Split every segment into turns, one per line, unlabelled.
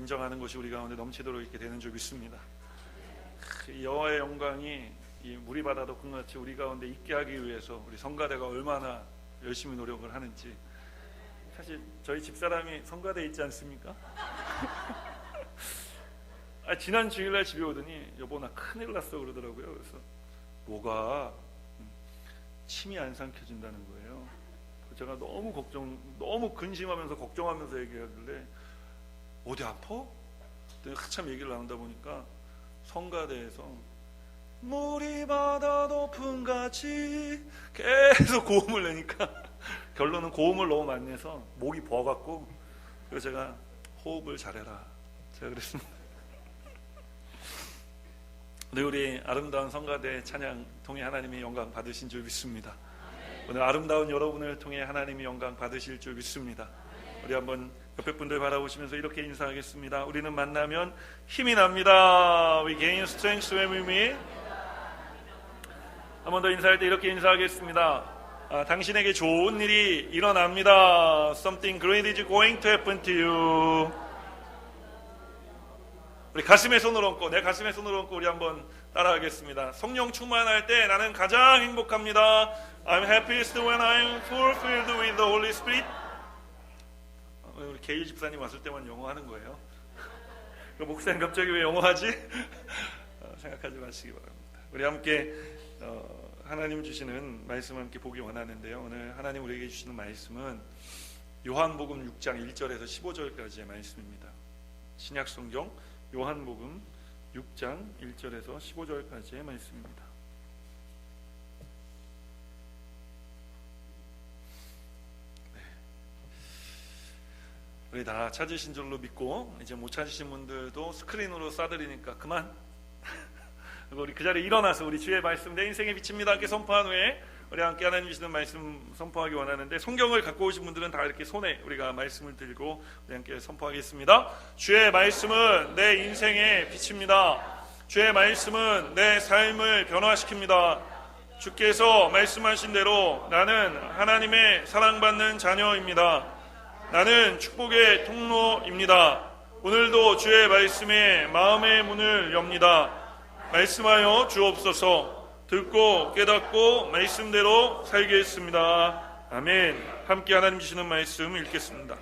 인정하는 것이 우리 가운데 넘치도록 있게 되는 줄 믿습니다. 여호와의 영광이 이 무리바다도 끝같이 우리 가운데 있게 하기 위해서 우리 성가대가 얼마나 열심히 노력을 하는지. 사실 저희 집사람이 성가대에 있지 않습니까? 지난 주일날 집에 오더니 여보 나 큰일 났어 그러더라고요. 그래서 뭐가? 침이 안 삼켜진다는 거예요. 제가 너무 근심하면서 걱정하면서 얘기하길래 어디 아파? 한참 얘기를 나누다 보니까 성가대에서 물이 바다 높은 같이 계속 고음을 내니까 결론은 고음을 너무 많이 내서 목이 부어갖고, 그래서 제가 호흡을 잘해라 제가 그랬습니다. 네, 우리 아름다운 성가대 찬양 통해 하나님의 영광 받으신 줄 믿습니다. 오늘 아름다운 여러분을 통해 하나님의 영광 받으실 줄 믿습니다. 우리 한번 옆에 분들 바라보시면서 이렇게 인사하겠습니다. 우리는 만나면 힘이 납니다. We gain strength when we meet. 한 번 더 인사할 때 이렇게 인사하겠습니다. 당신에게 좋은 일이 일어납니다. Something great is going to happen to you. 우리 가슴에 손을 얹고, 내 가슴에 손을 얹고 우리 한번 따라하겠습니다. 성령 충만할 때 나는 가장 행복합니다. I'm happiest when I'm fulfilled with the Holy Spirit. 우리 개일 집사님 왔을 때만 영어 하는 거예요. 목사님 갑자기 왜 영어 하지? 생각하지 마시기 바랍니다. 우리 함께 하나님 주시는 말씀 함께 보기 원하는데요. 오늘 하나님 우리에게 주시는 말씀은 요한복음 6장 1절에서 15절까지의 말씀입니다. 신약성경 요한복음 6장 1절에서 15절까지의 말씀입니다. 네. 우리 다 찾으신 줄로 믿고, 이제 못 찾으신 분들도 스크린으로 쏴드리니까 그만. 우리 그 자리에 일어나서 우리 주의 말씀 내 인생의 빛입니다 함께 선포한 후에 우리 함께 하나님 주시는 말씀 선포하기 원하는데, 성경을 갖고 오신 분들은 다 이렇게 손에 우리가 말씀을 들고 우리 함께 선포하겠습니다. 주의 말씀은 내 인생의 빛입니다. 주의 말씀은 내 삶을 변화시킵니다. 주께서 말씀하신 대로 나는 하나님의 사랑받는 자녀입니다. 나는 축복의 통로입니다. 오늘도 주의 말씀에 마음의 문을 엽니다. 말씀하여 주옵소서. 듣고 깨닫고 말씀대로 살겠습니다. 아멘. 함께 하나님 주시는 말씀 읽겠습니다.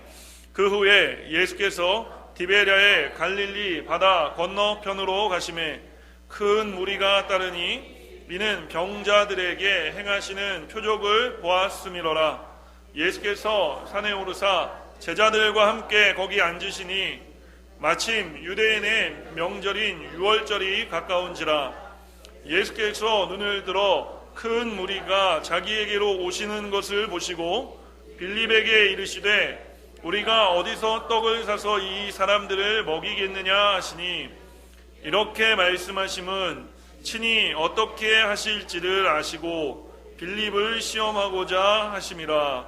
그 후에 예수께서 디베랴의 갈릴리 바다 건너편으로 가시매 큰 무리가 따르니 이는 병자들에게 행하시는 표적을 보았음이로라. 예수께서 산에 오르사 제자들과 함께 거기 앉으시니 마침 유대인의 명절인 유월절이 가까운지라. 예수께서 눈을 들어 큰 무리가 자기에게로 오시는 것을 보시고 빌립에게 이르시되 우리가 어디서 떡을 사서 이 사람들을 먹이겠느냐 하시니, 이렇게 말씀하심은 친히 어떻게 하실지를 아시고 빌립을 시험하고자 하심이라.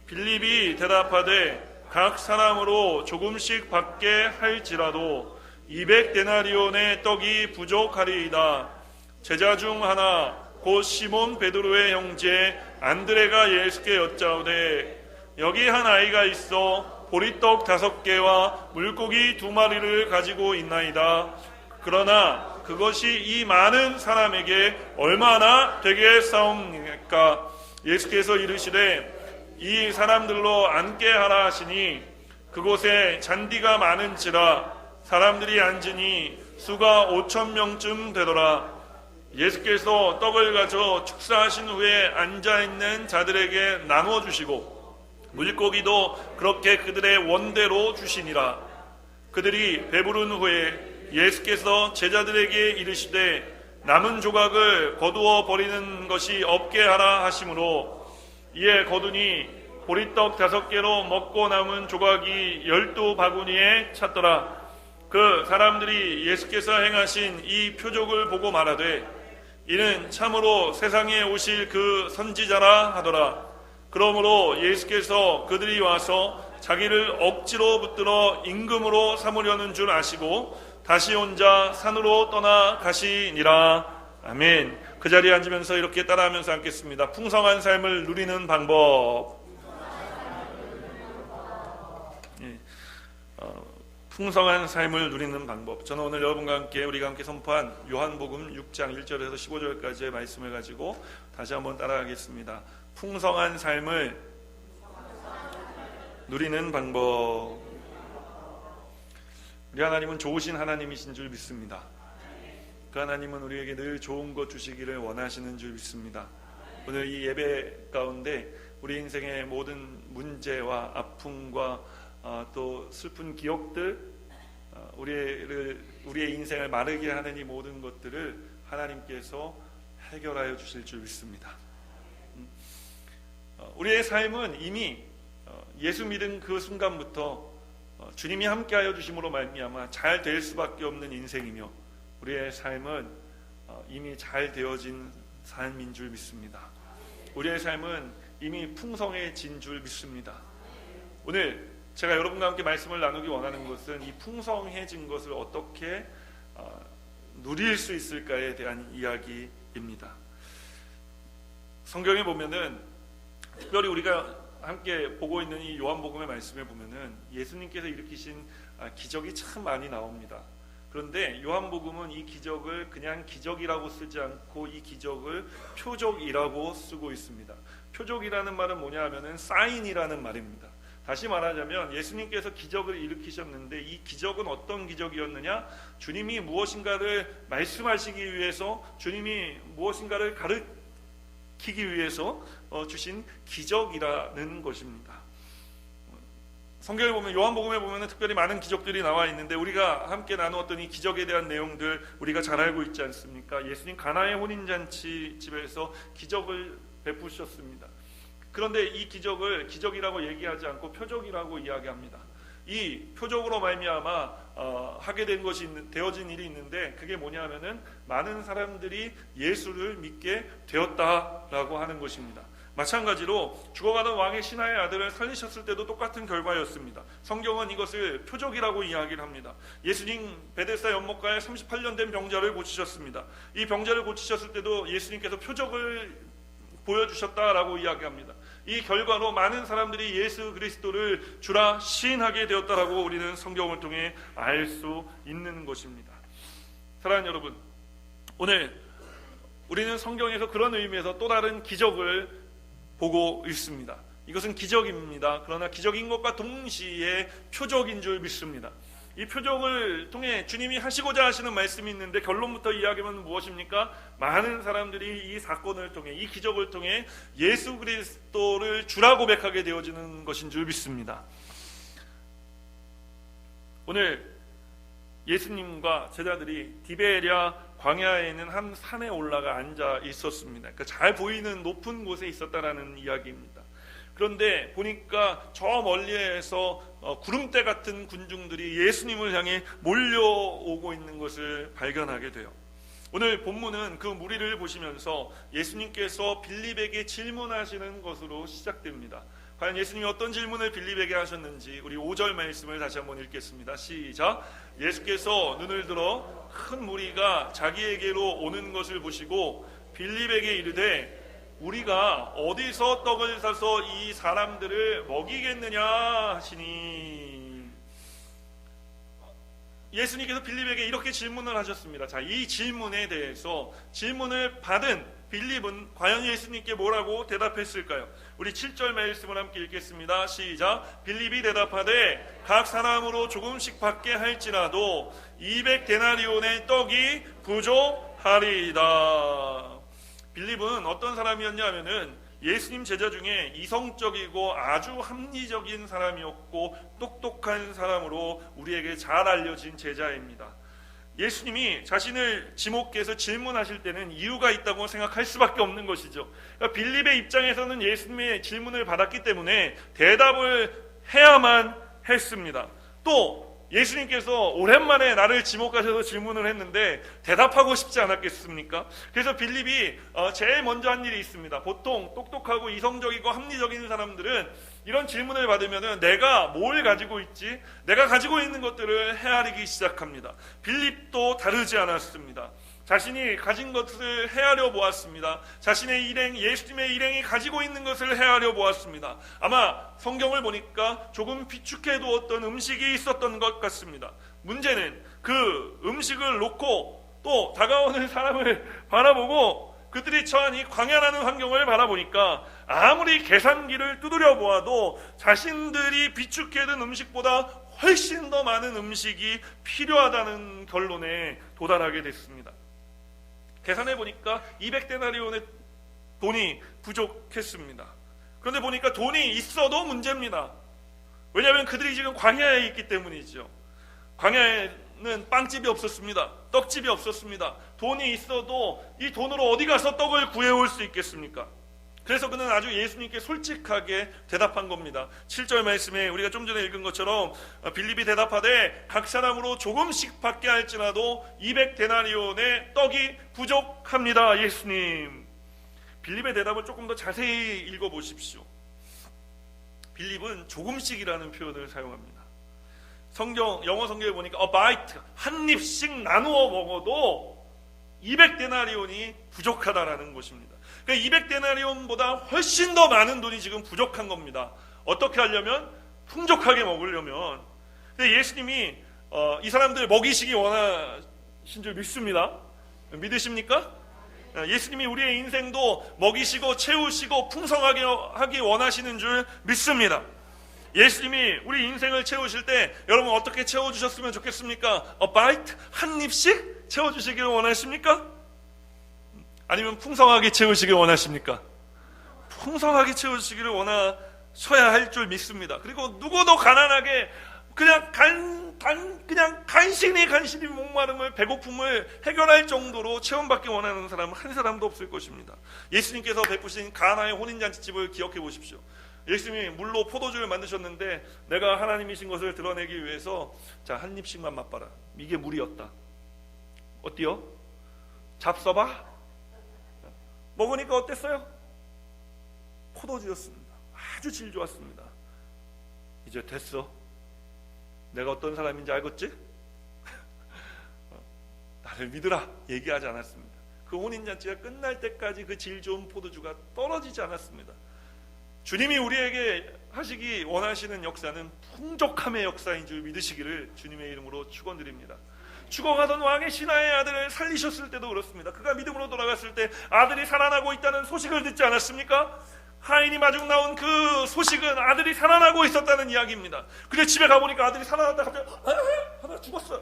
빌립이 대답하되 각 사람으로 조금씩 받게 할지라도 200데나리온의 떡이 부족하리이다. 제자 중 하나 곧 시몬 베드로의 형제 안드레가 예수께 여짜오되 여기 한 아이가 있어 보리떡 5개와 물고기 2마리를 가지고 있나이다. 그러나 그것이 이 많은 사람에게 얼마나 되겠사옵니까? 예수께서 이르시되 이 사람들로 앉게 하라 하시니 그곳에 잔디가 많은지라 사람들이 앉으니 수가 5,000명쯤 되더라. 예수께서 떡을 가져 축사하신 후에 앉아있는 자들에게 나누어 주시고 물고기도 그렇게 그들의 원대로 주시니라. 그들이 배부른 후에 예수께서 제자들에게 이르시되 남은 조각을 거두어 버리는 것이 없게 하라 하시므로 이에 거두니 보리떡 5개로 먹고 남은 조각이 12바구니에 찼더라. 그 사람들이 예수께서 행하신 이 표적을 보고 말하되 이는 참으로 세상에 오실 그 선지자라 하더라. 그러므로 예수께서 그들이 와서 자기를 억지로 붙들어 임금으로 삼으려는 줄 아시고 다시 혼자 산으로 떠나 가시니라. 아멘. 그 자리에 앉으면서 이렇게 따라하면서 앉겠습니다. 풍성한 삶을 누리는 방법. 풍성한 삶을 누리는 방법. 저는 오늘 여러분과 함께 우리가 함께 선포한 요한복음 6장 1절에서 15절까지의 말씀을 가지고 다시 한번 따라가겠습니다. 풍성한 삶을 누리는 방법. 우리 하나님은 좋으신 하나님이신 줄 믿습니다. 그 하나님은 우리에게 늘 좋은 것 주시기를 원하시는 줄 믿습니다. 오늘 이 예배 가운데 우리 인생의 모든 문제와 아픔과 또 슬픈 기억들, 우리의 인생을 마르게 하는 이 모든 것들을 하나님께서 해결하여 주실 줄 믿습니다. 우리의 삶은 이미 예수 믿은 그 순간부터 주님이 함께하여 주심으로 말미암아 잘 될 수밖에 없는 인생이며, 우리의 삶은 이미 잘 되어진 삶인 줄 믿습니다. 우리의 삶은 이미 풍성해진 줄 믿습니다. 오늘 제가 여러분과 함께 말씀을 나누기 원하는 것은 이 풍성해진 것을 어떻게 누릴 수 있을까에 대한 이야기입니다. 성경에 보면은, 특별히 우리가 함께 보고 있는 이 요한복음의 말씀에 보면은 예수님께서 일으키신 기적이 참 많이 나옵니다. 그런데 요한복음은 이 기적을 그냥 기적이라고 쓰지 않고 이 기적을 표적이라고 쓰고 있습니다. 표적이라는 말은 뭐냐 하면은 사인이라는 말입니다. 다시 말하자면 예수님께서 기적을 일으키셨는데 이 기적은 어떤 기적이었느냐? 주님이 무엇인가를 말씀하시기 위해서, 주님이 무엇인가를 가르치기 위해서 주신 기적이라는 것입니다. 성경에 보면, 요한복음에 보면 특별히 많은 기적들이 나와 있는데, 우리가 함께 나누었던 이 기적에 대한 내용들 우리가 잘 알고 있지 않습니까? 예수님 가나의 혼인잔치 집에서 기적을 베푸셨습니다. 그런데 이 기적을 기적이라고 얘기하지 않고 표적이라고 이야기합니다. 이 표적으로 말미암아 하게 된 것이 되어진 일이 있는데, 그게 뭐냐 하면은 많은 사람들이 예수를 믿게 되었다라고 하는 것입니다. 마찬가지로 죽어가던 왕의 신하의 아들을 살리셨을 때도 똑같은 결과였습니다. 성경은 이것을 표적이라고 이야기를 합니다. 예수님 베데스다 연못가에 38년 된 병자를 고치셨습니다. 이 병자를 고치셨을 때도 예수님께서 표적을 보여주셨다라고 이야기합니다. 이 결과로 많은 사람들이 예수 그리스도를 주라 시인하게 되었다라고 우리는 성경을 통해 알 수 있는 것입니다. 사랑하는 여러분, 오늘 우리는 성경에서 그런 의미에서 또 다른 기적을 보고 있습니다. 이것은 기적입니다. 그러나 기적인 것과 동시에 표적인 줄 믿습니다. 이 표적을 통해 주님이 하시고자 하시는 말씀이 있는데, 결론부터 이야기하면 무엇입니까? 많은 사람들이 이 사건을 통해, 이 기적을 통해 예수 그리스도를 주라 고백하게 되어지는 것인 줄 믿습니다. 오늘 예수님과 제자들이 디베랴 광야에 있는 한 산에 올라가 앉아 있었습니다. 그러니까 잘 보이는 높은 곳에 있었다라는 이야기입니다. 그런데 보니까 저 멀리에서 구름대 같은 군중들이 예수님을 향해 몰려오고 있는 것을 발견하게 돼요. 오늘 본문은 그 무리를 보시면서 예수님께서 빌립에게 질문하시는 것으로 시작됩니다. 과연 예수님이 어떤 질문을 빌립에게 하셨는지 우리 5절 말씀을 다시 한번 읽겠습니다. 시작. 예수께서 눈을 들어 큰 무리가 자기에게로 오는 것을 보시고 빌립에게 이르되 우리가 어디서 떡을 사서 이 사람들을 먹이겠느냐 하시니, 예수님께서 빌립에게 이렇게 질문을 하셨습니다. 자, 이 질문에 대해서 질문을 받은 빌립은 과연 예수님께 뭐라고 대답했을까요? 우리 7절 말씀을 함께 읽겠습니다. 시작. 빌립이 대답하되 각 사람으로 조금씩 받게 할지라도 200데나리온의 떡이 부족하리이다. 빌립은 어떤 사람이었냐 하면은 예수님 제자 중에 이성적이고 아주 합리적인 사람이었고 똑똑한 사람으로 우리에게 잘 알려진 제자입니다. 예수님이 자신을 지목해서 질문하실 때는 이유가 있다고 생각할 수밖에 없는 것이죠. 그러니까 빌립의 입장에서는 예수님의 질문을 받았기 때문에 대답을 해야만 했습니다. 또 예수님께서 오랜만에 나를 지목하셔서 질문을 했는데 대답하고 싶지 않았겠습니까? 그래서 빌립이 제일 먼저 한 일이 있습니다. 보통 똑똑하고 이성적이고 합리적인 사람들은 이런 질문을 받으면 내가 뭘 가지고 있지? 내가 가지고 있는 것들을 헤아리기 시작합니다. 빌립도 다르지 않았습니다. 자신이 가진 것을 헤아려 보았습니다. 자신의 일행, 예수님의 일행이 가지고 있는 것을 헤아려 보았습니다. 아마 성경을 보니까 조금 비축해 두었던 음식이 있었던 것 같습니다. 문제는 그 음식을 놓고 또 다가오는 사람을 바라보고 그들이 처한 이 광야라는 환경을 바라보니까 아무리 계산기를 두드려 보아도 자신들이 비축해둔 음식보다 훨씬 더 많은 음식이 필요하다는 결론에 도달하게 됐습니다. 계산해 보니까 200데나리온의 돈이 부족했습니다. 그런데 보니까 돈이 있어도 문제입니다. 왜냐하면 그들이 지금 광야에 있기 때문이죠. 광야에는 빵집이 없었습니다. 떡집이 없었습니다. 돈이 있어도 이 돈으로 어디 가서 떡을 구해올 수 있겠습니까? 그래서 그는 아주 예수님께 솔직하게 대답한 겁니다. 7절 말씀에 우리가 좀 전에 읽은 것처럼 빌립이 대답하되 각 사람으로 조금씩 받게 할지라도 200데나리온의 떡이 부족합니다. 예수님. 빌립의 대답을 조금 더 자세히 읽어보십시오. 빌립은 조금씩이라는 표현을 사용합니다. 영어 성경에 보니까 a bite, 한 입씩 나누어 먹어도 200데나리온이 부족하다라는 것입니다. 그러니까 200데나리온보다 훨씬 더 많은 돈이 지금 부족한 겁니다. 어떻게 하려면? 풍족하게 먹으려면. 근데 예수님이 이 사람들 먹이시기 원하신 줄 믿습니다. 믿으십니까? 예수님이 우리의 인생도 먹이시고 채우시고 풍성하게 하기 원하시는 줄 믿습니다. 예수님이 우리 인생을 채우실 때 여러분 어떻게 채워주셨으면 좋겠습니까? A bite? 한 입씩 채워주시기를 원하십니까? 아니면 풍성하게 채우시길 원하십니까? 풍성하게 채우시기를 원하셔야 할 줄 믿습니다. 그리고 누구도 가난하게 그냥 간신히 목마름을, 배고픔을 해결할 정도로 체험받기 원하는 사람은 한 사람도 없을 것입니다. 예수님께서 베푸신 가나의 혼인잔치집을 기억해 보십시오. 예수님이 물로 포도주를 만드셨는데 내가 하나님이신 것을 드러내기 위해서 자, 한 입씩만 맛봐라. 이게 물이었다. 어때요? 잡숴봐? 먹으니까 어땠어요? 포도주였습니다. 아주 질 좋았습니다. 이제 됐어. 내가 어떤 사람인지 알겠지? 나를 믿으라 얘기하지 않았습니다. 그 혼인잔치가 끝날 때까지 그 질 좋은 포도주가 떨어지지 않았습니다. 주님이 우리에게 하시기 원하시는 역사는 풍족함의 역사인 줄 믿으시기를 주님의 이름으로 축원드립니다. 죽어가던 왕의 신하의 아들을 살리셨을 때도 그렇습니다. 그가 믿음으로 돌아갔을 때 아들이 살아나고 있다는 소식을 듣지 않았습니까? 하인이 마중 나온 그 소식은 아들이 살아나고 있었다는 이야기입니다. 근데 집에 가보니까 아들이 살아났다 갑자기 하나 죽었어요.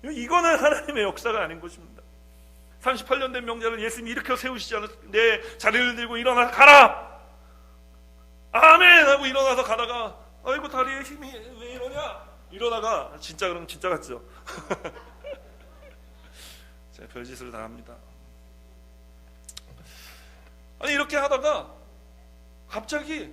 이거는 하나님의 역사가 아닌 것입니다. 38년 된 명자를 예수님이 일으켜 세우시지 않았습니까? 내 자리를 들고 일어나서 가라! 아멘! 하고 일어나서 가다가 아이고 다리에 힘이 왜 이러냐? 이러다가 진짜 그럼 진짜 같죠? 제가 별짓을 다 합니다. 아니 이렇게 하다가 갑자기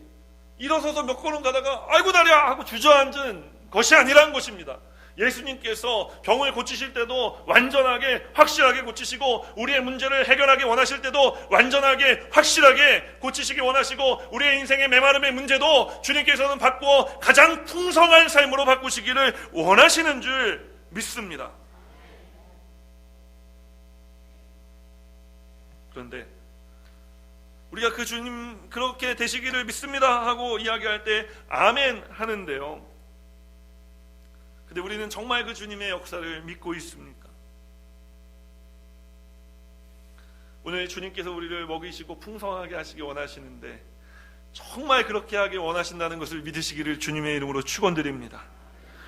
일어서서 몇 걸음 가다가 아이고 다리야! 하고 주저앉은 것이 아니란 것입니다. 예수님께서 병을 고치실 때도 완전하게 확실하게 고치시고 우리의 문제를 해결하기 원하실 때도 완전하게 확실하게 고치시기 원하시고 우리의 인생의 메마름의 문제도 주님께서는 바꾸어 가장 풍성한 삶으로 바꾸시기를 원하시는 줄 믿습니다. 그런데 우리가 그 주님 그렇게 되시기를 믿습니다 하고 이야기할 때 아멘 하는데요, 근데 우리는 정말 그 주님의 역사를 믿고 있습니까? 오늘 주님께서 우리를 먹이시고 풍성하게 하시기 원하시는데 정말 그렇게 하기 원하신다는 것을 믿으시기를 주님의 이름으로 축원드립니다.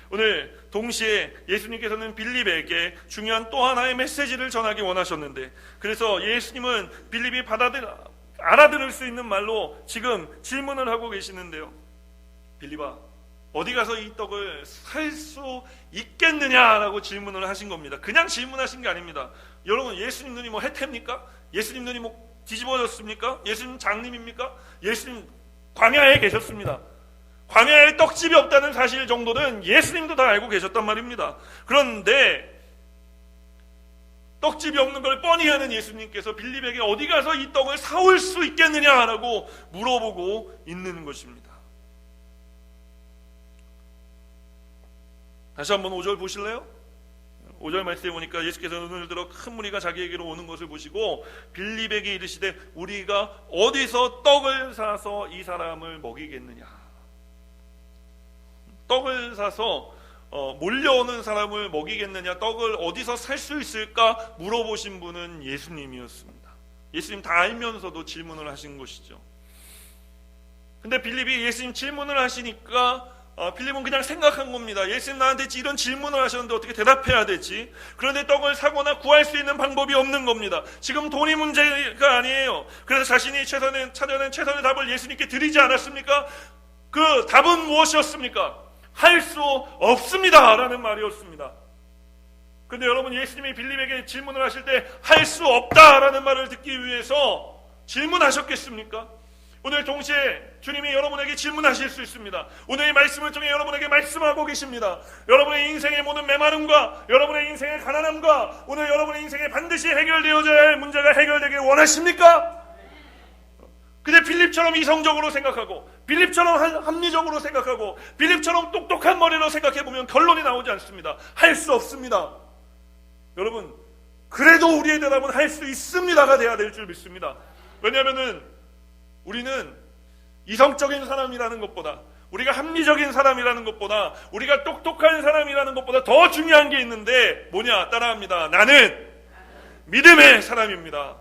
오늘 동시에 예수님께서는 빌립에게 중요한 또 하나의 메시지를 전하기 원하셨는데, 그래서 예수님은 빌립이 알아들을 수 있는 말로 지금 질문을 하고 계시는데요. 빌립아, 어디 가서 이 떡을 살 수 있겠느냐라고 질문을 하신 겁니다. 그냥 질문하신 게 아닙니다. 여러분, 예수님 눈이 뭐 해태입니까? 예수님 눈이 뭐 뒤집어졌습니까? 예수님 장님입니까? 예수님 광야에 계셨습니다. 광야에 떡집이 없다는 사실 정도는 예수님도 다 알고 계셨단 말입니다. 그런데 떡집이 없는 걸 뻔히 아는 예수님께서 빌립에게 어디 가서 이 떡을 사올 수 있겠느냐라고 물어보고 있는 것입니다. 다시 한번 5절 보실래요? 5절 말씀에 보니까 예수께서 눈을 들어 큰 무리가 자기에게로 오는 것을 보시고 빌립에게 이르시되 우리가 어디서 떡을 사서 이 사람을 먹이겠느냐. 떡을 사서 몰려오는 사람을 먹이겠느냐, 떡을 어디서 살 수 있을까 물어보신 분은 예수님이었습니다. 예수님 다 알면서도 질문을 하신 것이죠. 근데 빌립이 예수님 질문을 하시니까 빌립은 그냥 생각한 겁니다. 예수님 나한테 이런 질문을 하셨는데 어떻게 대답해야 되지? 그런데 떡을 사거나 구할 수 있는 방법이 없는 겁니다. 지금 돈이 문제가 아니에요. 그래서 자신이 찾아낸 최선의 답을 예수님께 드리지 않았습니까? 그 답은 무엇이었습니까? 할 수 없습니다 라는 말이었습니다. 근데 여러분, 예수님이 빌립에게 질문을 하실 때 할 수 없다라는 말을 듣기 위해서 질문하셨겠습니까? 오늘 동시에 주님이 여러분에게 질문하실 수 있습니다. 오늘의 말씀을 통해 여러분에게 말씀하고 계십니다. 여러분의 인생의 모든 메마름과 여러분의 인생의 가난함과 오늘 여러분의 인생에 반드시 해결되어져야 할 문제가 해결되길 원하십니까? 근데 빌립처럼 이성적으로 생각하고 빌립처럼 합리적으로 생각하고 빌립처럼 똑똑한 머리로 생각해보면 결론이 나오지 않습니다. 할 수 없습니다. 여러분, 그래도 우리의 대답은 할 수 있습니다가 돼야 될 줄 믿습니다. 왜냐하면 우리는 이성적인 사람이라는 것보다, 우리가 합리적인 사람이라는 것보다, 우리가 똑똑한 사람이라는 것보다 더 중요한 게 있는데 뭐냐? 따라합니다. 나는 믿음의 사람입니다.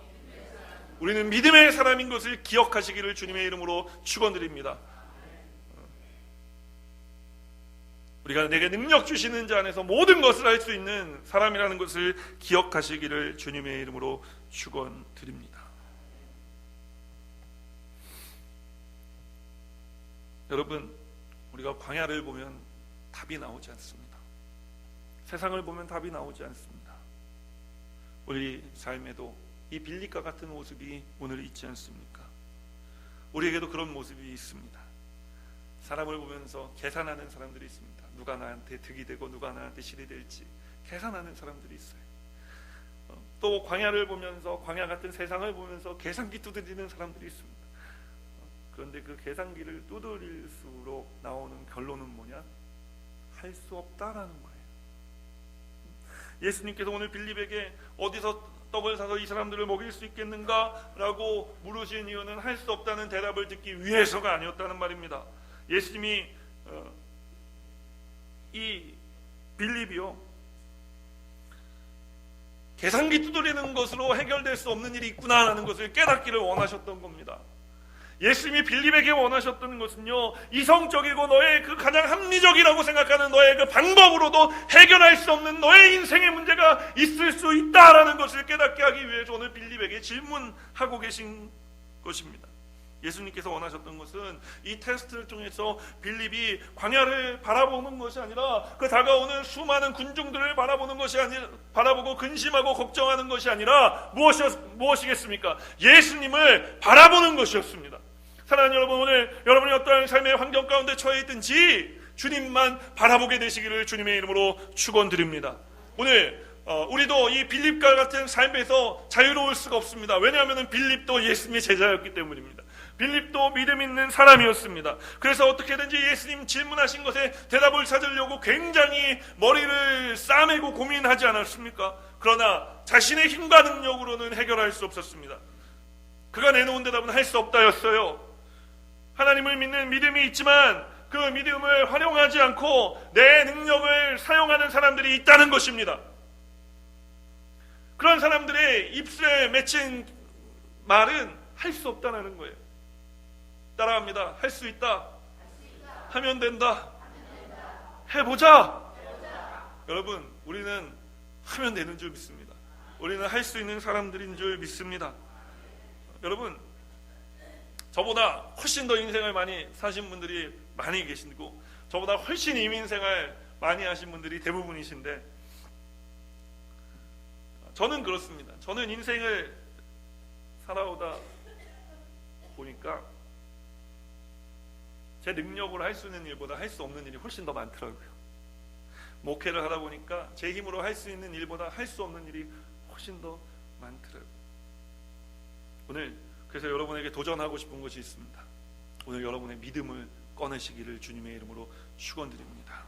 우리는 믿음의 사람인 것을 기억하시기를 주님의 이름으로 축원드립니다. 우리가 내게 능력 주시는 자 안에서 모든 것을 할 수 있는 사람이라는 것을 기억하시기를 주님의 이름으로 축원드립니다. 여러분, 우리가 광야를 보면 답이 나오지 않습니다. 세상을 보면 답이 나오지 않습니다. 우리 삶에도 이 빌립과 같은 모습이 오늘 있지 않습니까? 우리에게도 그런 모습이 있습니다. 사람을 보면서 계산하는 사람들이 있습니다. 누가 나한테 득이 되고 누가 나한테 실이 될지 계산하는 사람들이 있어요. 또 광야를 보면서, 광야 같은 세상을 보면서 계산기 두드리는 사람들이 있습니다. 그런데 그 계산기를 두드릴수록 나오는 결론은 뭐냐? 할 수 없다라는 거예요. 예수님께서 오늘 빌립에게 어디서 떡을 사서 이 사람들을 먹일 수 있겠는가? 라고 물으신 이유는 할 수 없다는 대답을 듣기 위해서가 아니었다는 말입니다. 예수님이 이 빌립이요, 계산기 두드리는 것으로 해결될 수 없는 일이 있구나라는 것을 깨닫기를 원하셨던 겁니다. 예수님이 빌립에게 원하셨던 것은요, 이성적이고 너의 그 가장 합리적이라고 생각하는 너의 그 방법으로도 해결할 수 없는 너의 인생의 문제가 있을 수 있다라는 것을 깨닫게 하기 위해서 오늘 빌립에게 질문하고 계신 것입니다. 예수님께서 원하셨던 것은 이 테스트를 통해서 빌립이 광야를 바라보는 것이 아니라, 그 다가오는 수많은 군중들을 바라보는 것이 아니라, 바라보고 근심하고 걱정하는 것이 아니라 무엇이겠습니까? 예수님을 바라보는 것이었습니다. 사랑하는 여러분, 오늘 여러분이 어떠한 삶의 환경 가운데 처해 있든지 주님만 바라보게 되시기를 주님의 이름으로 축원드립니다. 오늘 우리도 이 빌립과 같은 삶에서 자유로울 수가 없습니다. 왜냐하면 빌립도 예수님의 제자였기 때문입니다. 빌립도 믿음 있는 사람이었습니다. 그래서 어떻게든지 예수님 질문하신 것에 대답을 찾으려고 굉장히 머리를 싸매고 고민하지 않았습니까? 그러나 자신의 힘과 능력으로는 해결할 수 없었습니다. 그가 내놓은 대답은 할 수 없다였어요. 하나님을 믿는 믿음이 있지만 그 믿음을 활용하지 않고 내 능력을 사용하는 사람들이 있다는 것입니다. 그런 사람들의 입술에 맺힌 말은 할 수 없다는 거예요. 따라합니다. 할 수 있다. 하면 된다. 해보자. 여러분, 우리는 하면 되는 줄 믿습니다. 우리는 할 수 있는 사람들인 줄 믿습니다. 여러분, 저보다 훨씬 더 인생을 많이 사신 분들이 많이 계시고, 저보다 훨씬 이민생활 많이 하신 분들이 대부분이신데, 저는 그렇습니다. 저는 인생을 살아오다 보니까 제 능력으로 할 수 있는 일보다 할 수 없는 일이 훨씬 더 많더라고요. 목회를 하다 보니까 제 힘으로 할 수 있는 일보다 할 수 없는 일이 훨씬 더 많더라고요. 오늘 그래서 여러분에게 도전하고 싶은 것이 있습니다. 오늘 여러분의 믿음을 꺼내시기를 주님의 이름으로 축원드립니다.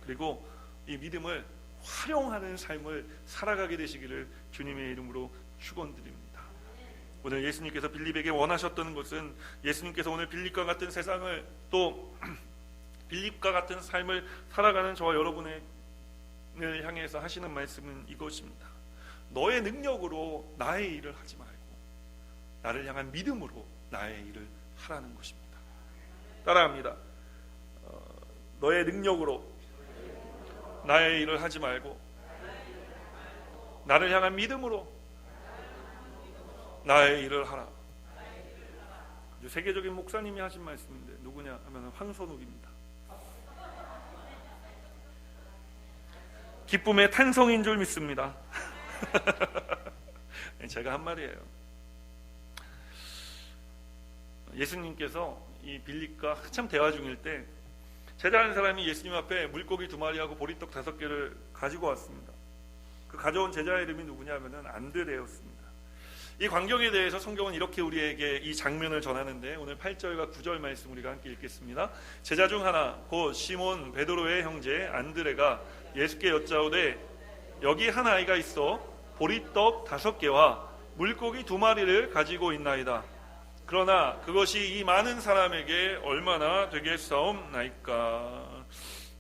그리고 이 믿음을 활용하는 삶을 살아가게 되시기를 주님의 이름으로 축원드립니다. 오늘 예수님께서 빌립에게 원하셨던 것은, 예수님께서 오늘 빌립과 같은 세상을, 또 빌립과 같은 삶을 살아가는 저와 여러분을 향해서 하시는 말씀은 이것입니다. 너의 능력으로 나의 일을 하지 말고 나를 향한 믿음으로 나의 일을 하라는 것입니다. 따라합니다. 너의 능력으로 나의 일을 하지 말고 나를 향한 믿음으로 나의 일을 하라. 세계적인 목사님이 하신 말씀인데 누구냐 하면 황선욱입니다. 기쁨의 탄성인 줄 믿습니다. 제가 한 말이에요. 예수님께서 이 빌립과 한참 대화 중일 때 제자 한 사람이 예수님 앞에 물고기 2마리하고 보리떡 5개를 가지고 왔습니다. 그 가져온 제자의 이름이 누구냐면은 안드레였습니다. 이 광경에 대해서 성경은 이렇게 우리에게 이 장면을 전하는데, 오늘 8절과 9절 말씀 우리가 함께 읽겠습니다. 제자 중 하나 곧 시몬 베드로의 형제 안드레가 예수께 여짜오되 여기 한 아이가 있어 보리떡 5개와 물고기 2마리를 가지고 있나이다. 그러나 그것이 이 많은 사람에게 얼마나 되겠사옵나이까.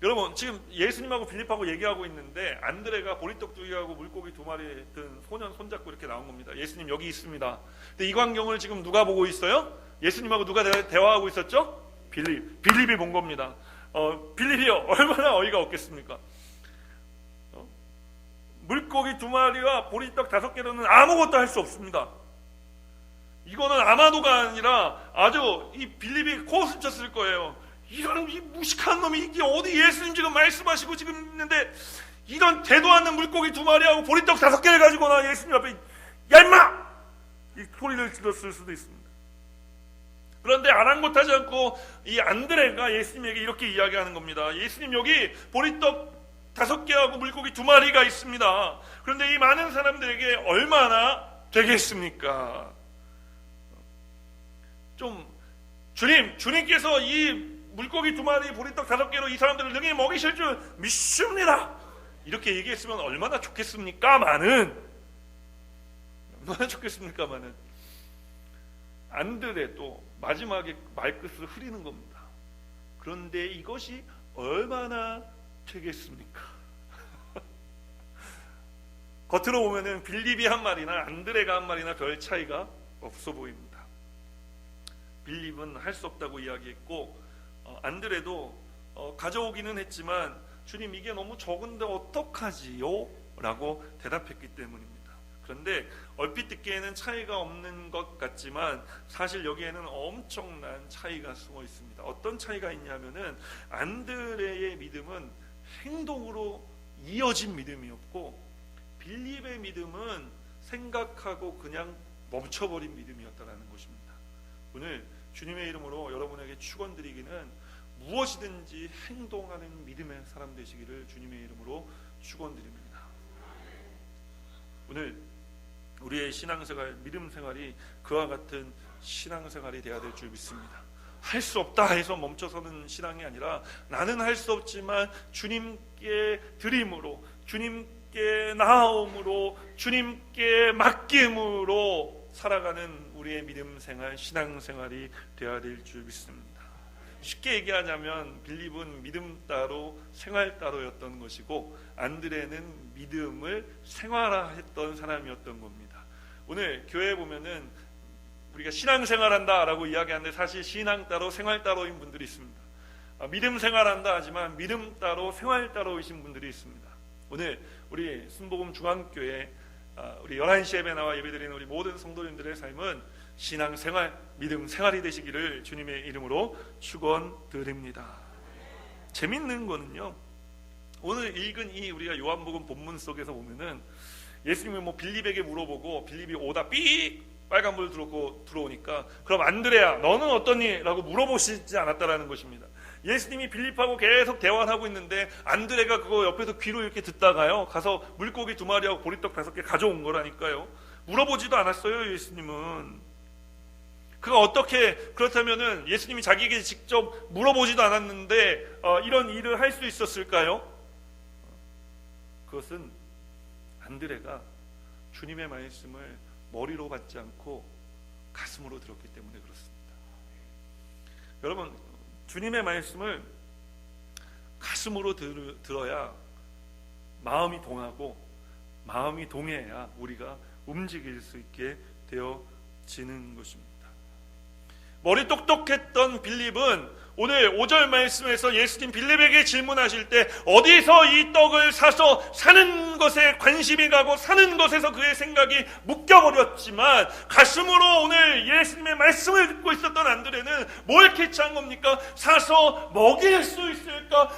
여러분, 지금 예수님하고 빌립하고 얘기하고 있는데 안드레가 보리떡 2개하고 물고기 2마리 든 소년 손잡고 이렇게 나온 겁니다. 예수님 여기 있습니다. 근데 이 광경을 지금 누가 보고 있어요? 예수님하고 누가 대화하고 있었죠? 빌립이 본 겁니다. 빌립이 얼마나 어이가 없겠습니까? 물고기 2마리와 보리떡 5개로는 아무것도 할 수 없습니다. 이거는 아마도가 아니라 아주 이 빌립이 코웃음 쳤을 거예요. 이런 이 무식한 놈이 이게 어디 예수님 지금 말씀하시고 지금 있는데 이런 대도 않는 물고기 2마리하고 보리떡 5개를 가지고 나 예수님 앞에 야 임마! 이 소리를 질렀을 수도 있습니다. 그런데 아랑곳하지 않고 이 안드레가 예수님에게 이렇게 이야기하는 겁니다. 예수님 여기 보리떡 5개하고 물고기 2마리가 있습니다. 그런데 이 많은 사람들에게 얼마나 되겠습니까? 주님께서 이 물고기 2마리 보리떡 5개로 이 사람들을 능히 먹이실 줄 믿습니다. 이렇게 얘기했으면 얼마나 좋겠습니까마는, 안드레도 마지막에 말끝을 흐리는 겁니다. 그런데 이것이 얼마나 되겠습니까? 겉으로 보면은 빌립이 한 말이나 안드레가 한 말이나 별 차이가 없어 보입니다. 빌립은 할 수 없다고 이야기했고, 안드레도 가져오기는 했지만 주님 이게 너무 적은데 어떡하지요? 라고 대답했기 때문입니다. 그런데 얼핏 듣기에는 차이가 없는 것 같지만 사실 여기에는 엄청난 차이가 숨어 있습니다. 어떤 차이가 있냐면은 안드레의 믿음은 행동으로 이어진 믿음이었고, 빌립의 믿음은 생각하고 그냥 멈춰버린 믿음이었다는 것입니다. 오늘 주님의 이름으로 여러분에게 축원드리기는 무엇이든지 행동하는 믿음의 사람 되시기를 주님의 이름으로 축원드립니다. 오늘 우리의 신앙생활, 믿음 생활이 그와 같은 신앙생활이 되어야 될 줄 믿습니다. 할 수 없다 해서 멈춰서는 신앙이 아니라 나는 할 수 없지만 주님께 드림으로, 주님께 나아옴으로, 주님께 맡김으로 살아가는 우리의 믿음 생활, 신앙 생활이 되어야 될 줄 믿습니다. 쉽게 얘기하자면 빌립은 믿음 따로 생활 따로였던 것이고, 안드레는 믿음을 생활화했던 사람이었던 겁니다. 오늘 교회에 보면은 우리가 신앙생활한다 라고 이야기하는데 사실 신앙 따로 생활 따로인 분들이 있습니다. 믿음 생활한다 하지만 믿음 따로 생활 따로이신 분들이 있습니다. 오늘 우리 순복음 중앙교회 우리 11시 예배 나와 예배드리는 우리 모든 성도님들의 삶은 신앙생활, 믿음 생활이 되시기를 주님의 이름으로 축원드립니다. 재밌는 거는요, 오늘 읽은 이 우리가 요한복음 본문 속에서 보면은 예수님이 빌립에게 물어보고 빌립이 오다 삐 빨간불 들어오니까 그럼 안드레야 너는 어떠니? 라고 물어보시지 않았다라는 것입니다. 예수님이 빌립하고 계속 대화를 하고 있는데 안드레가 그거 옆에서 귀로 이렇게 듣다가요 가서 물고기 2마리하고 보리떡 5개 가져온 거라니까요. 물어보지도 않았어요. 예수님은 그가 어떻게, 그렇다면은 예수님이 자기에게 직접 물어보지도 않았는데 이런 일을 할 수 있었을까요? 그것은 안드레가 주님의 말씀을 머리로 받지 않고 가슴으로 들었기 때문에 그렇습니다. 여러분, 주님의 말씀을 가슴으로 들어야 마음이 동하고, 마음이 동해야 우리가 움직일 수 있게 되어지는 것입니다. 머리 똑똑했던 빌립은 오늘 5절 말씀에서 예수님 빌립에게 질문하실 때 어디서 이 떡을 사서 사는 것에 관심이 가고 사는 것에서 그의 생각이 묶여버렸지만, 가슴으로 오늘 예수님의 말씀을 듣고 있었던 안드레는 뭘 캐치한 겁니까? 사서 먹일 수 있을까?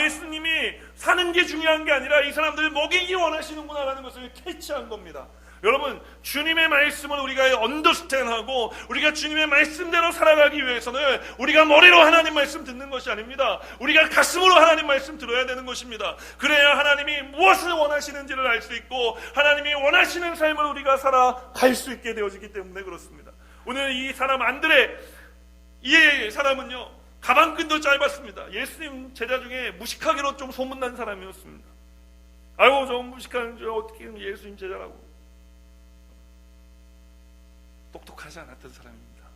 예수님이 사는 게 중요한 게 아니라 이 사람들을 먹이기 원하시는구나 라는 것을 캐치한 겁니다. 여러분, 주님의 말씀을 우리가 언더스탠드하고 우리가 주님의 말씀대로 살아가기 위해서는 우리가 머리로 하나님 말씀 듣는 것이 아닙니다. 우리가 가슴으로 하나님 말씀 들어야 되는 것입니다. 그래야 하나님이 무엇을 원하시는지를 알 수 있고 하나님이 원하시는 삶을 우리가 살아갈 수 있게 되어지기 때문에 그렇습니다. 오늘 이 사람 안드레, 이 사람은요, 가방끈도 짧았습니다. 예수님 제자 중에 무식하기로 좀 소문난 사람이었습니다. 아이고, 저 무식한 저 어떻게 예수님 제자라고. 똑똑하지 않았던 사람입니다.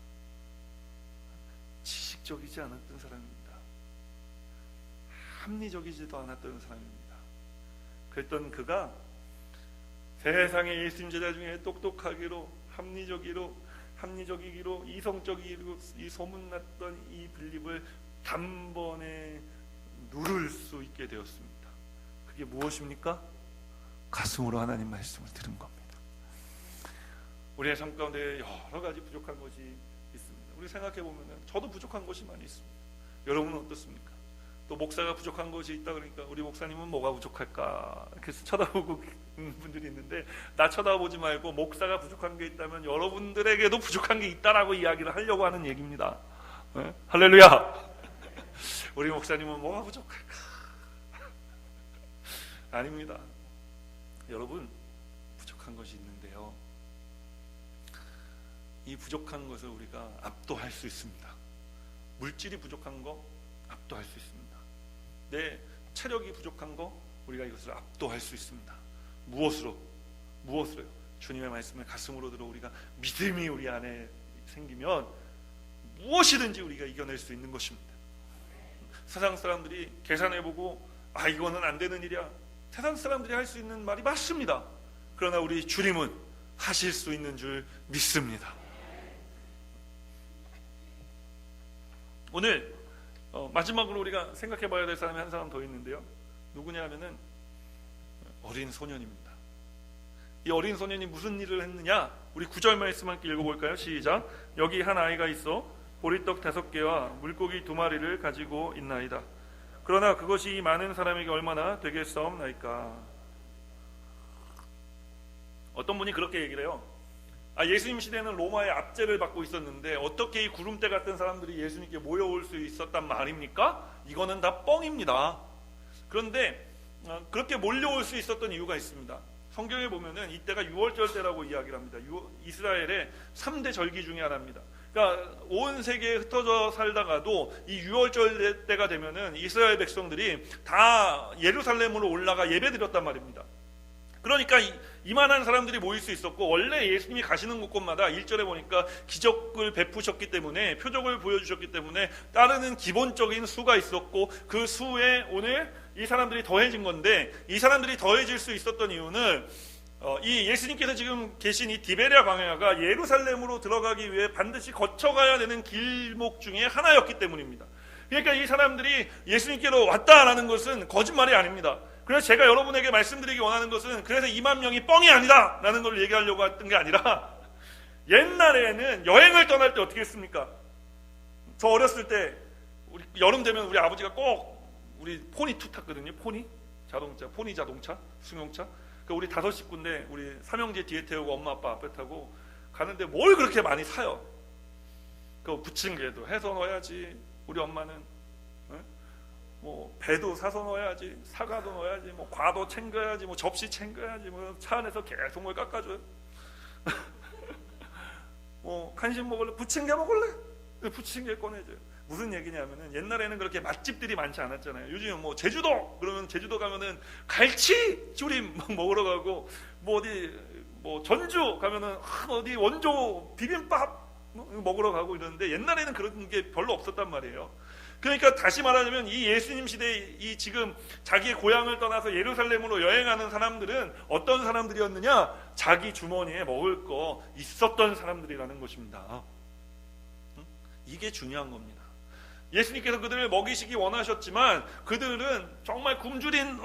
지식적이지 않았던 사람입니다. 합리적이지도 않았던 사람입니다. 그랬던 그가 세상에 예수님 제자 중에 똑똑하기로, 합리적이기로, 이성적이기로 이 소문났던 이 빌립을 단번에 누를 수 있게 되었습니다. 그게 무엇입니까? 가슴으로 하나님 말씀을 들은 겁니다. 우리의 삶 가운데 여러 가지 부족한 것이 있습니다. 우리 생각해 보면 저도 부족한 것이 많이 있습니다. 여러분은 어떻습니까? 또 목사가 부족한 것이 있다 그러니까 우리 목사님은 뭐가 부족할까? 그래서 쳐다보고 있는 분들이 있는데, 나 쳐다보지 말고 목사가 부족한 게 있다면 여러분들에게도 부족한 게 있다라고 이야기를 하려고 하는 얘기입니다. 네? 할렐루야! 우리 목사님은 뭐가 부족할까? 아닙니다. 여러분, 부족한 것이 있는데요, 이 부족한 것을 우리가 압도할 수 있습니다. 물질이 부족한 거 압도할 수 있습니다. 내 체력이 부족한 거 우리가 이것을 압도할 수 있습니다. 무엇으로요? 주님의 말씀을 가슴으로 들어 우리가 믿음이 우리 안에 생기면 무엇이든지 우리가 이겨낼 수 있는 것입니다. 세상 사람들이 계산해보고 이거는 안 되는 일이야, 세상 사람들이 할 수 있는 말이 맞습니다. 그러나 우리 주님은 하실 수 있는 줄 믿습니다. 오늘 마지막으로 우리가 생각해 봐야 될 사람이 한 사람 더 있는데요, 누구냐 하면은 어린 소년입니다. 이 어린 소년이 무슨 일을 했느냐, 우리 9절 말씀 함께 읽어볼까요? 시작. 여기 한 아이가 있어 보리떡 5개와 물고기 2마리를 가지고 있나이다. 그러나 그것이 이 많은 사람에게 얼마나 되겠사옵나이까. 어떤 분이 그렇게 얘기를 해요. 예수님 시대는 로마의 압제를 받고 있었는데 어떻게 이 구름대 같은 사람들이 예수님께 모여올 수 있었단 말입니까? 이거는 다 뻥입니다. 그런데 그렇게 몰려올 수 있었던 이유가 있습니다. 성경에 보면은 이때가 6월절 때라고 이야기를 합니다. 이스라엘의 3대 절기 중에 하나입니다. 그러니까 온 세계에 흩어져 살다가도 이 6월절 때가 되면은 이스라엘 백성들이 다 예루살렘으로 올라가 예배드렸단 말입니다. 그러니까 이만한 사람들이 모일 수 있었고, 원래 예수님이 가시는 곳곳마다 1절에 보니까 기적을 베푸셨기 때문에, 표적을 보여주셨기 때문에 따르는 기본적인 수가 있었고, 그 수에 오늘 이 사람들이 더해진 건데, 이 사람들이 더해질 수 있었던 이유는 이 예수님께서 지금 계신 이 디베랴 광야가 예루살렘으로 들어가기 위해 반드시 거쳐가야 되는 길목 중에 하나였기 때문입니다. 그러니까 이 사람들이 예수님께로 왔다라는 것은 거짓말이 아닙니다. 그래서 제가 여러분에게 말씀드리기 원하는 것은, 그래서 2만 명이 뻥이 아니다 라는 걸 얘기하려고 했던 게 아니라, 옛날에는 여행을 떠날 때 어떻게 했습니까? 저 어렸을 때 여름 되면 우리 아버지가 꼭 우리 포니2 탔거든요. 포니 자동차, 승용차. 우리 5 식구인데 우리 삼형제 뒤에 태우고 엄마 아빠 앞에 타고 가는데 뭘 그렇게 많이 사요? 그 부침개도 해서 넣어야지, 우리 엄마는 뭐 배도 사서 넣어야지, 사과도 넣어야지, 뭐 과도 챙겨야지, 뭐 접시 챙겨야지, 뭐 차 안에서 계속 뭘 깎아줘요. 뭐 간식 먹을래? 부침개 먹을래? 부침개 꺼내줘요. 무슨 얘기냐면은 옛날에는 그렇게 맛집들이 많지 않았잖아요. 요즘 뭐 제주도 그러면 제주도 가면은 갈치 조림 먹으러 가고, 뭐 어디 뭐 전주 가면은 어디 원조 비빔밥 먹으러 가고 이러는데, 옛날에는 그런 게 별로 없었단 말이에요. 그러니까 다시 말하자면 이 예수님 시대에 이 지금 자기의 고향을 떠나서 예루살렘으로 여행하는 사람들은 어떤 사람들이었느냐? 자기 주머니에 먹을 거 있었던 사람들이라는 것입니다. 이게 중요한 겁니다. 예수님께서 그들을 먹이시기 원하셨지만 그들은 정말 굶주린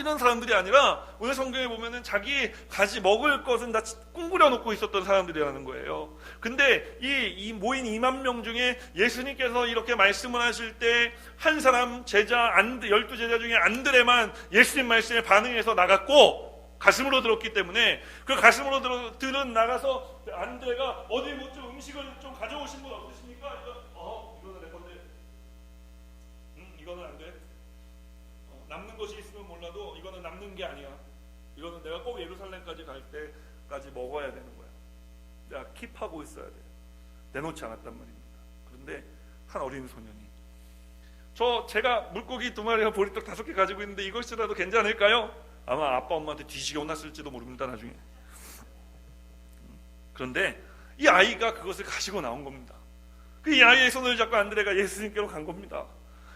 이런 사람들이 아니라 오늘 성경에 보면은 자기 가지 먹을 것은 다 꿍그려 놓고 있었던 사람들이라는 거예요. 근데 이 모인 2만 명 중에 예수님께서 이렇게 말씀을 하실 때 한 사람 제자 12제자 중에 안드레만 예수님 말씀에 반응해서 나갔고 가슴으로 들었기 때문에, 그 가슴으로 들은 나가서 안드레가 어디 뭐 좀 음식을 좀 가져오신 분 없으십니까? 이거는 내 건데 이거는 안 돼. 남는 것이 있으면 몰라도 이거는 남는 게 아니야. 이거는 내가 꼭 예루살렘까지 갈 때까지 먹어야 되는 거야. 내가 킵하고 있어야 돼. 내놓지 않았단 말입니다. 그런데 한 어린 소년이, 제가 물고기 2마리와 보리떡 5개 가지고 있는데 이것이라도 괜찮을까요? 아마 아빠 엄마한테 뒤지게 혼났을지도 모릅니다, 나중에. 그런데 이 아이가 그것을 가지고 나온 겁니다. 이 아이의 손을 잡고 안드레가 예수님께로 간 겁니다.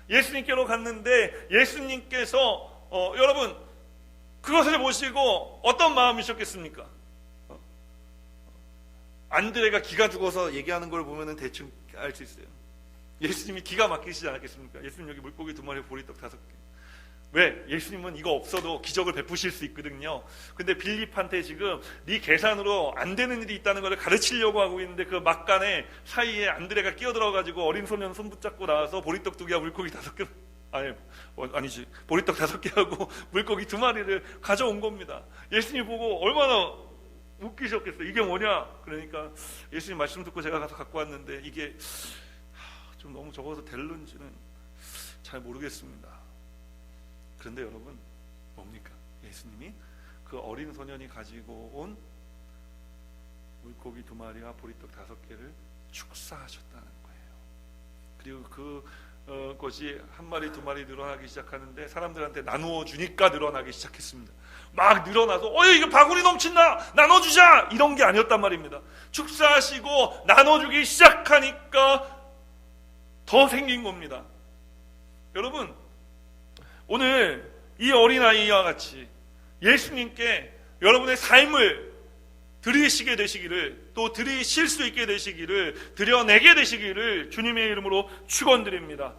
예수님께로 갔는데 예수님께서 여러분 그것을 보시고 어떤 마음이셨겠습니까? 안드레가 기가 죽어서 얘기하는 걸 보면 대충 알 수 있어요. 예수님이 기가 막히시지 않았겠습니까? 예수님 여기 물고기 2마리 보리떡 5개. 왜? 예수님은 이거 없어도 기적을 베푸실 수 있거든요. 근데 빌립한테 지금 네 계산으로 안 되는 일이 있다는 걸 가르치려고 하고 있는데, 그 막간에 사이에 안드레가 끼어들어가지고 어린 소년 손 붙잡고 나와서 보리떡 2개와 물고기 5개, 아니지 보리떡 5개하고 물고기 2마리를 가져온 겁니다. 예수님 보고 얼마나 웃기셨겠어요. 이게 뭐냐? 그러니까 예수님 말씀 듣고 제가 가서 갖고 왔는데 이게 좀 너무 적어서 될는지는 잘 모르겠습니다. 그런데 여러분 뭡니까? 예수님이 그 어린 소년이 가지고 온 물고기 2마리와 보리떡 5개를 축사하셨다는 거예요. 그리고 그것이 1마리 2마리 늘어나기 시작하는데 사람들한테 나누어 주니까 늘어나기 시작했습니다. 막 늘어나서 이거 바구니 넘친다, 나눠주자, 이런 게 아니었단 말입니다. 축사하시고 나눠주기 시작하니까 더 생긴 겁니다. 여러분 오늘 이 어린아이와 같이 예수님께 여러분의 삶을 드리시게 되시기를, 또 드리실 수 있게 되시기를, 드려내게 되시기를 주님의 이름으로 축원드립니다.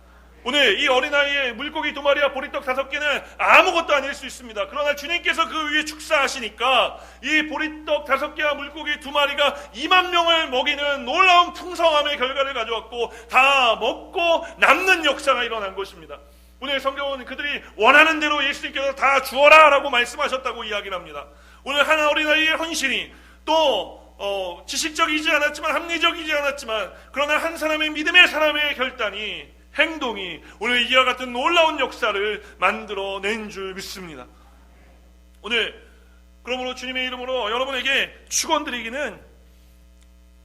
오늘 이 어린아이의 물고기 2마리와 보리떡 5개는 아무것도 아닐 수 있습니다. 그러나 주님께서 그 위에 축사하시니까 이 보리떡 5개와 물고기 2마리가 2만 명을 먹이는 놀라운 풍성함의 결과를 가져왔고, 다 먹고 남는 역사가 일어난 것입니다. 오늘 성경은 그들이 원하는 대로 예수님께서 다 주어라 라고 말씀하셨다고 이야기를 합니다. 오늘 한 어린아이의 헌신이, 또 지식적이지 않았지만 합리적이지 않았지만 그러나 한 사람의 믿음의 사람의 결단이, 행동이 오늘 이와 같은 놀라운 역사를 만들어낸 줄 믿습니다. 오늘 그러므로 주님의 이름으로 여러분에게 축원드리기는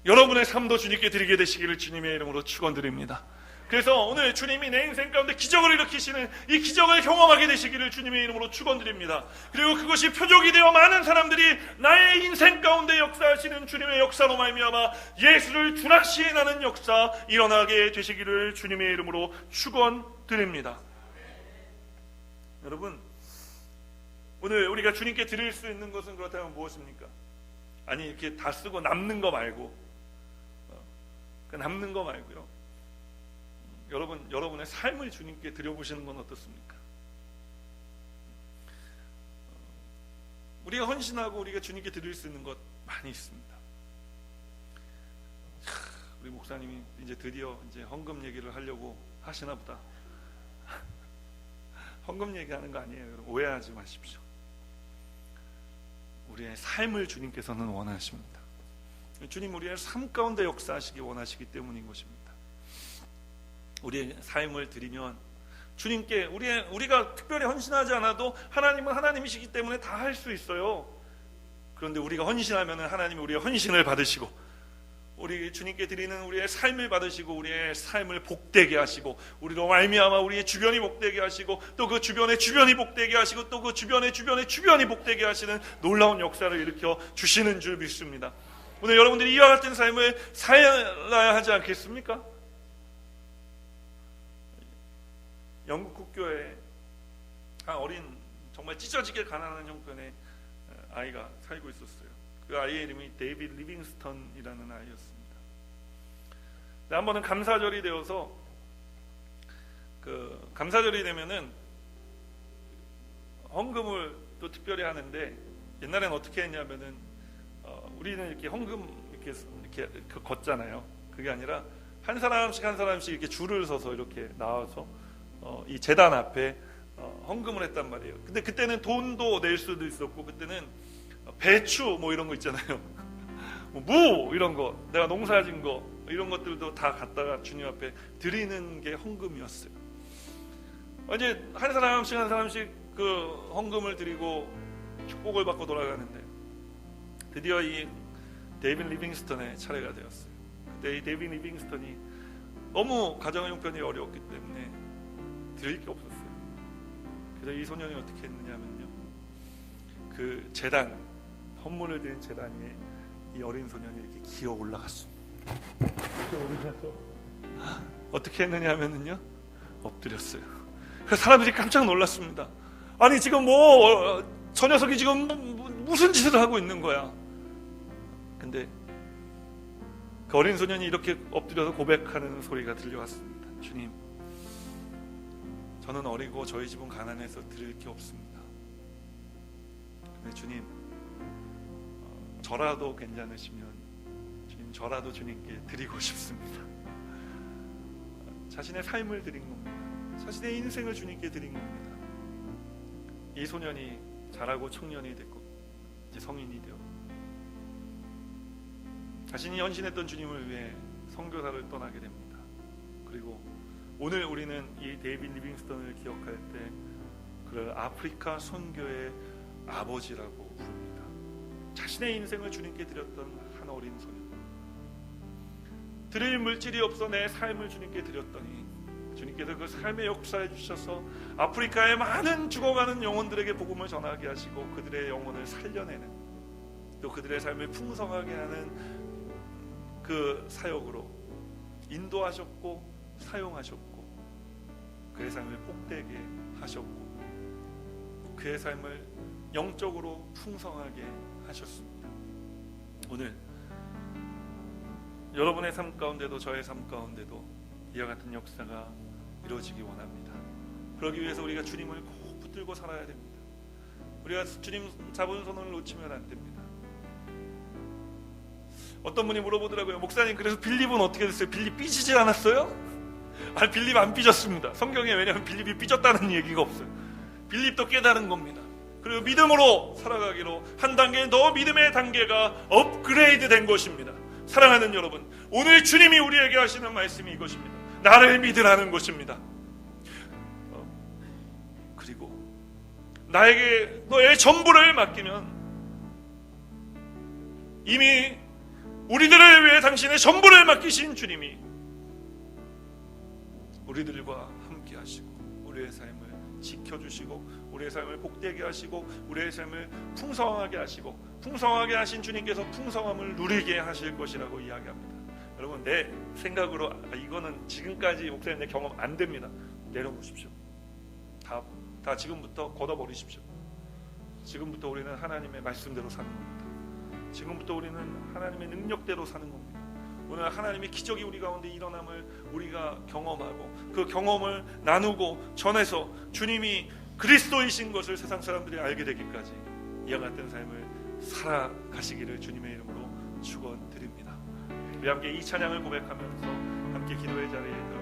여러분의 삶도 주님께 드리게 되시기를 주님의 이름으로 축원드립니다. 그래서 오늘 주님이 내 인생 가운데 기적을 일으키시는 이 기적을 경험하게 되시기를 주님의 이름으로 축원드립니다. 그리고 그것이 표적이 되어 많은 사람들이 나의 인생 가운데 역사하시는 주님의 역사로 말미암아 예수를 주락시에 나는 역사 일어나게 되시기를 주님의 이름으로 축원드립니다. 여러분 오늘 우리가 주님께 드릴 수 있는 것은 그렇다면 무엇입니까? 아니 이렇게 다 쓰고 남는 거 말고, 남는 거 말고요. 여러분의 삶을 주님께 드려보시는 건 어떻습니까? 우리가 헌신하고 우리가 주님께 드릴 수 있는 것 많이 있습니다. 우리 목사님이 이제 드디어 헌금 얘기를 하려고 하시나 보다. 헌금 얘기하는 거 아니에요. 여러분 오해하지 마십시오. 우리의 삶을 주님께서는 원하십니다. 주님 우리의 삶 가운데 역사하시기 원하시기 때문인 것입니다. 우리의 삶을 드리면 주님께 우리가 특별히 헌신하지 않아도 하나님은 하나님이시기 때문에 다 할 수 있어요. 그런데 우리가 헌신하면 하나님이 우리의 헌신을 받으시고 우리 주님께 드리는 우리의 삶을 받으시고 우리의 삶을 복되게 하시고 우리로 말미암아 우리의 주변이 복되게 하시고 또 그 주변의 주변이 복되게 하시고 또 그 주변의 주변이 복되게 하시는 놀라운 역사를 일으켜 주시는 줄 믿습니다. 오늘 여러분들이 이와 같은 삶을 살아야 하지 않겠습니까? 영국 국교에 한 어린 정말 찢어지게 가난한 형편의 아이가 살고 있었어요. 그 아이의 이름이 데이빗 리빙스턴이라는 아이였습니다. 한 번은 감사절이 되어서 그 감사절이 되면은 헌금을 또 특별히 하는데 옛날에는 어떻게 했냐면은 우리는 이렇게 헌금 이렇게 걷잖아요. 그게 아니라 한 사람씩 이렇게 줄을 서서 이렇게 나와서 이 제단 앞에 헌금을 했단 말이에요. 근데 그때는 돈도 낼 수도 있었고 그때는 배추 뭐 이런 거 있잖아요. 무 이런 거 내가 농사진 거 이런 것들도 다 갖다가 주님 앞에 드리는 게 헌금이었어요. 이제 한 사람씩 그 헌금을 드리고 축복을 받고 돌아가는데 드디어 이 데이빗 리빙스턴의 차례가 되었어요. 그때 이 데이빗 리빙스턴이 너무 가정 형편이 어려웠기 때문에 드릴 게 없었어요. 그래서 이 소년이 어떻게 했느냐면요, 그 제단, 헌물을 드린 제단 위에 이 어린 소년이 이렇게 기어 올라갔습니다. 어떻게 했느냐면요, 엎드렸어요. 그래서 사람들이 깜짝 놀랐습니다. 아니 지금 저 녀석이 지금 무슨 짓을 하고 있는 거야? 근데 그 어린 소년이 이렇게 엎드려서 고백하는 소리가 들려왔습니다. 주님, 저는 어리고 저희 집은 가난해서 드릴 게 없습니다. 근데 주님, 저라도 괜찮으시면 주님, 저라도 주님께 드리고 싶습니다. 자신의 삶을 드린 겁니다. 자신의 인생을 주님께 드린 겁니다. 이 소년이 자라고 청년이 됐고 이제 성인이 되어 자신이 헌신했던 주님을 위해 선교사를 떠나게 됩니다. 그리고 오늘 우리는 이 데이빗 리빙스턴을 기억할 때 그를 아프리카 선교의 아버지라고 부릅니다. 자신의 인생을 주님께 드렸던 한 어린 소년. 드릴 물질이 없어 내 삶을 주님께 드렸더니 주님께서 그 삶의 역사해 주셔서 아프리카의 많은 죽어가는 영혼들에게 복음을 전하게 하시고 그들의 영혼을 살려내는, 또 그들의 삶을 풍성하게 하는 그 사역으로 인도하셨고 사용하셨고 그의 삶을 복되게 하셨고 그의 삶을 영적으로 풍성하게 하셨습니다. 오늘 여러분의 삶 가운데도 저의 삶 가운데도 이와 같은 역사가 이루어지기 원합니다. 그러기 위해서 우리가 주님을 꼭 붙들고 살아야 됩니다. 우리가 주님 잡은 손을 놓치면 안 됩니다. 어떤 분이 물어보더라고요. 목사님, 그래서 빌립은 어떻게 됐어요? 빌립 삐지질 않았어요? 아니, 빌립 안 삐졌습니다. 성경에 왜냐하면 빌립이 삐졌다는 얘기가 없어요. 빌립도 깨달은 겁니다. 그리고 믿음으로 살아가기로 한 단계 더 믿음의 단계가 업그레이드 된 것입니다. 사랑하는 여러분, 오늘 주님이 우리에게 하시는 말씀이 이것입니다. 나를 믿으라는 것입니다. 그리고 나에게 너의 전부를 맡기면 이미 우리들을 위해 당신의 전부를 맡기신 주님이 우리들과 함께 하시고 우리의 삶을 지켜주시고 우리의 삶을 복되게 하시고 우리의 삶을 풍성하게 하시고 풍성하게 하신 주님께서 풍성함을 누리게 하실 것이라고 이야기합니다. 여러분, 내 생각으로 이거는 지금까지 목사님 내 경험 안 됩니다. 내려보십시오. 다 지금부터 걷어버리십시오. 지금부터 우리는 하나님의 말씀대로 사는 겁니다. 지금부터 우리는 하나님의 능력대로 사는 겁니다. 오늘 하나님의 기적이 우리 가운데 일어남을 우리가 경험하고 그 경험을 나누고 전해서 주님이 그리스도이신 것을 세상 사람들이 알게 되기까지 이와 같은 삶을 살아가시기를 주님의 이름으로 축원드립니다. 우리 함께 이 찬양을 고백하면서 함께 기도의 자리에 들어